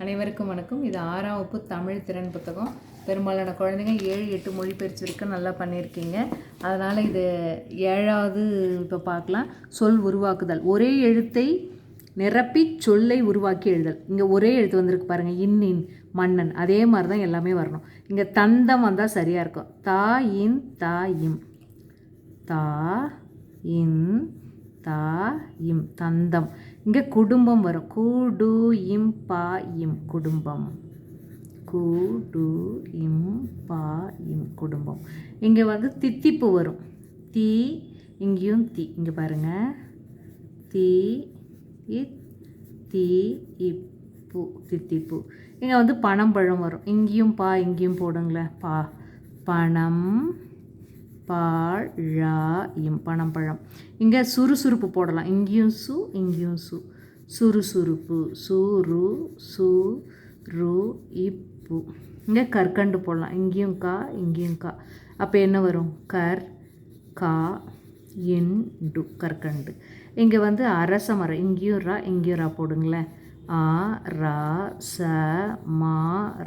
அனைவருக்கும் வணக்கம். இது 6ஆம் வகுப்பு தமிழ் திறன் புத்தகம். பெரும்பாலான குழந்தைங்க 7, 8 மொழிபெயர்ச்சி வரைக்கும் நல்லா பண்ணியிருக்கீங்க. அதனால் இது 7வது இப்போ பார்க்கலாம். சொல் உருவாக்குதல். ஒரே எழுத்தை நிரப்பி சொல்லை உருவாக்கி எழுதல். இங்கே ஒரே எழுத்து வந்திருக்கு பாருங்கள், இன் மன்னன். அதே மாதிரி தான் எல்லாமே வரணும். இங்கே தந்தம் வந்தால் சரியாக இருக்கும். தா இன் தா இம், தா இன் தா இம், தந்தம். இங்கே குடும்பம் வரும். குடு இம் பா இம், குடும்பம். குடு இம் பா இம், குடும்பம். இங்கே வந்து தித்திப்பு வரும். தீ, இங்கேயும் தீ. இங்கே பாருங்கள், தீ தீ இப்பு, தித்திப்பு. இங்கே வந்து பனம்பழம் வரும். இங்கேயும் பா, இங்கேயும் போடுங்களேன். பா, பணம் பாழாயும், பனம்பழம். இங்கே சுறுசுறுப்பு போடலாம். இங்கேயும் சு, இங்கேயும் சு, சுறுசுறுப்பு. சுரு சு ரு இப்பு. இங்கே கற்கண்டு போடலாம். இங்கேயும் கா, இங்கேயும் கா. அப்போ என்ன வரும்? கர் கா இண்டு, கற்கண்டு. இங்கே வந்து அரச மரம். இங்கேயும் ரா, இங்கேயும் ரா போடுங்களேன். ஆ ரா ச மா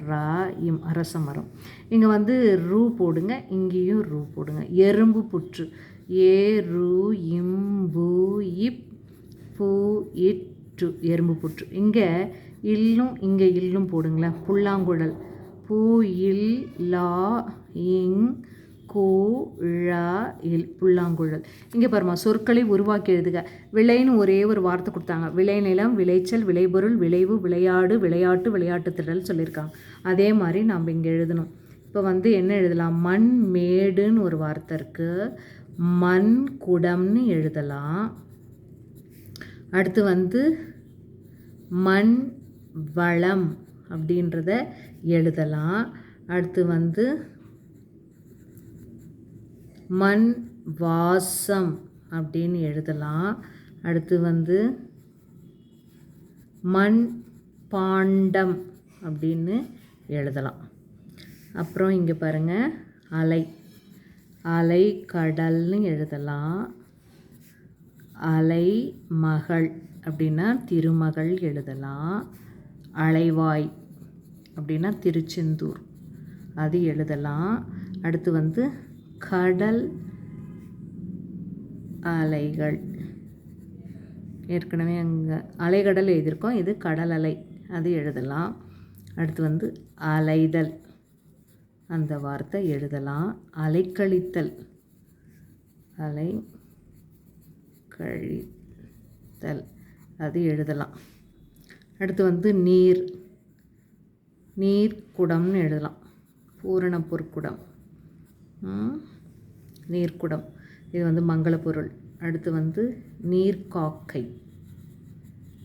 ரா இம், அரச மரம். இங்கே வந்து ரூ போடுங்க, இங்கேயும் ரூ போடுங்க. எறும்பு புற்று. ஏ ரு இம்பு இப் பூ இட்டு, எறும்பு புற்று. இங்கே இல்லும், இங்கே இல்லும் போடுங்களேன். புல்லாங்குழல். பூ இல் லா இங் கூ ழா இல், புல்லாங்குழல். இங்கே பாருமா, சொற்களை உருவாக்கி எழுதுக. விளைன்னு ஒரே ஒரு வார்த்தை கொடுத்தாங்க. விளைநிலம், விளைச்சல், விளைபொருள், விளைவு, விளையாடு, விளையாட்டு, விளையாட்டு திடல் சொல்லியிருக்காங்க. அதே மாதிரி நம்ம இங்கே எழுதணும். இப்போ வந்து என்ன எழுதலாம்? மண் மேடுன்னு ஒரு வார்த்தை இருக்குது. மண் குடம்னு எழுதலாம். அடுத்து வந்து மண் வளம் அப்படின்றத எழுதலாம். அடுத்து வந்து மண் வாசம் அப்படின்னு எழுதலாம். அடுத்து வந்து மண் பாண்டம் அப்படின்னு எழுதலாம். அப்புறம் இங்கே பாருங்கள், அலை. அலை கடல்னு எழுதலாம். அலை மகள் அப்படின்னா திருமகள் எழுதலாம். அலைவாய் அப்படின்னா திருச்செந்தூர், அது எழுதலாம். அடுத்து வந்து கடல் அலைகள். ஏற்கனவே அங்கே அலைகடல் எழுதியிருக்கோம். இது கடல் அலை, அது எழுதலாம். அடுத்து வந்து அலைதல், அந்த வார்த்தை எழுதலாம். அலைக்கழித்தல், அலை கழித்தல், அது எழுதலாம். அடுத்து வந்து நீர். நீர்க்குடம்னு எழுதலாம். பூரண பொற்குடம், நீர்க்குடம். இது வந்து மங்கள பொருள். அடுத்து வந்து நீர்க்காக்கை,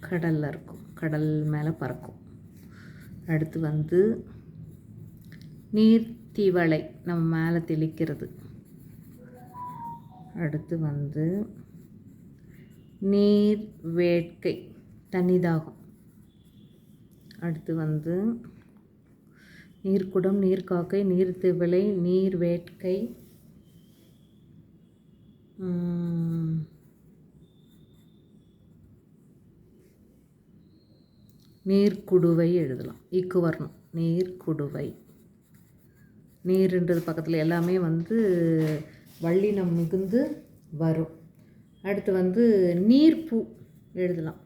கடலில் இருக்கும், கடல் மேலே பறக்கும். அடுத்து வந்து நீர்த்திவளை, நம்ம மேலே தெளிக்கிறது. அடுத்து வந்து நீர் வேட்கை, தண்ணிதாகம். அடுத்து வந்து நீர்க்குடம், நீர்க்காக்கை, நீர்த்திவளை, நீர் வேட்கை, நீர்க்குடுவை எழுதலாம். இக்கு வரணும். நீர்க்குடுவை. நீருன்றது பக்கத்தில் எல்லாமே வந்து வள்ளினம் மிகுந்து வரும். அடுத்து வந்து நீர்ப்பூ எழுதலாம்.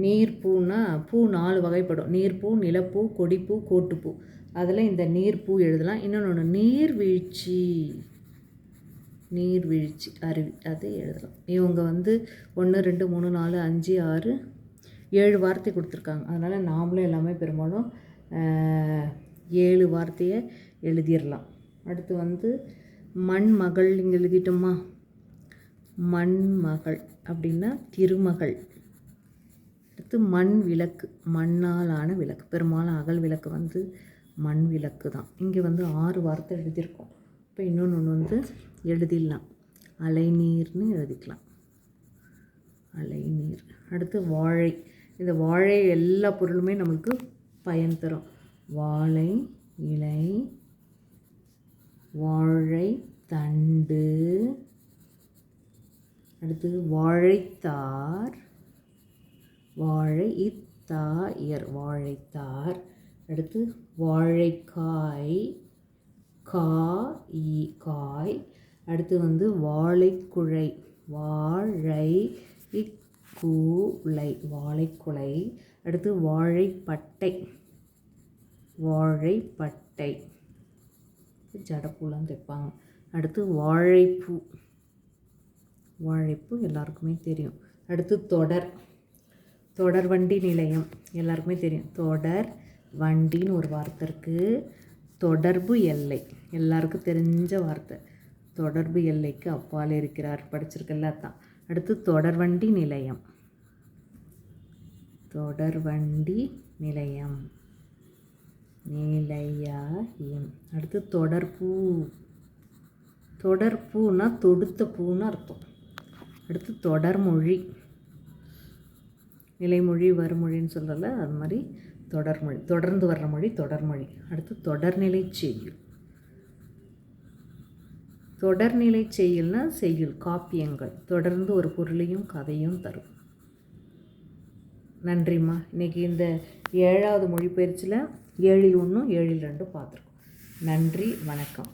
நீர்ப்பூன்னா பூ 4 வகைப்படும். நீர்ப்பூ, நிலப்பூ, கொடிப்பூ, கோட்டுப்பூ. அதில் இந்த நீர்ப்பூ எழுதலாம். இன்னொன்று நீர்வீழ்ச்சி, நீர்வீழ்ச்சி அருவி, அது எழுதலாம். இவங்க வந்து 1 2 3 4 5 6 7 வார்த்தை கொடுத்துருக்காங்க. அதனால் நாமளும் எல்லாமே பெரும்பாலும் 7 வார்த்தையை எழுதிடலாம். அடுத்து வந்து மண்மகள், இங்கே எழுதிட்டோமா? மண்மகள் அப்படின்னா திருமகள். அடுத்து மண் விளக்கு, மண்ணால் ஆன விளக்கு. பெரும்பாலும் அகல் விளக்கு வந்து மண் விளக்கு தான். இங்கே வந்து 6 வார்த்தை எழுதியிருக்கோம். இப்போ இன்னொன்று வந்து எழுதிடலாம். அலைநீர்னு எழுதிக்கலாம். அலைநீர். அடுத்து வாழை. இந்த வாழை எல்லா பொருளுமே நம்மளுக்கு பயன் தரும். வாழை இலை, வாழை தண்டு, அடுத்து வாழைத்தார், வாழை தாயர் வாழைத்தார். அடுத்து வாழைக்காய் காய். அடுத்து வந்து வாழைக்குழை வாழைக்குலை. அடுத்து வாழைப்பட்டை ஜடப்பூலாம் தைப்பாங்க. அடுத்து வாழைப்பூ எல்லாருக்குமே தெரியும். அடுத்து தொடர் வண்டி நிலையம் எல்லாருக்குமே தெரியும். தொடர் வண்டின்னு ஒரு வார்த்தை இருக்குது. தொடர்பு எல்லை எல்லாருக்கும் தெரிஞ்ச வார்த்தை. தொடர்பு எல்லைக்கு அப்பால் இருக்கிறார், படிச்சிருக்கல தான். அடுத்து தொடர்வண்டி நிலையம் நிலையம். அடுத்து தொடர்பூனா தொடுத்த பூன்னு அர்த்தம். அடுத்து தொடர்மொழி, நிலைமொழி வருமொழின்னு சொல்கிறல அது மாதிரி தொடர்மொழி, தொடர்ந்து வர்ற மொழி தொடர்மொழி. அடுத்து தொடர்நிலை செய்யுள்னா செய்யுள் காப்பியங்கள், தொடர்ந்து ஒரு பொருளையும் கதையும் தரும். நன்றிம்மா. இன்றைக்கி இந்த 7வது மொழிபெயர்ச்சியில் 7ல் 1 7ல் 2 பார்த்துருக்கோம். நன்றி, வணக்கம்.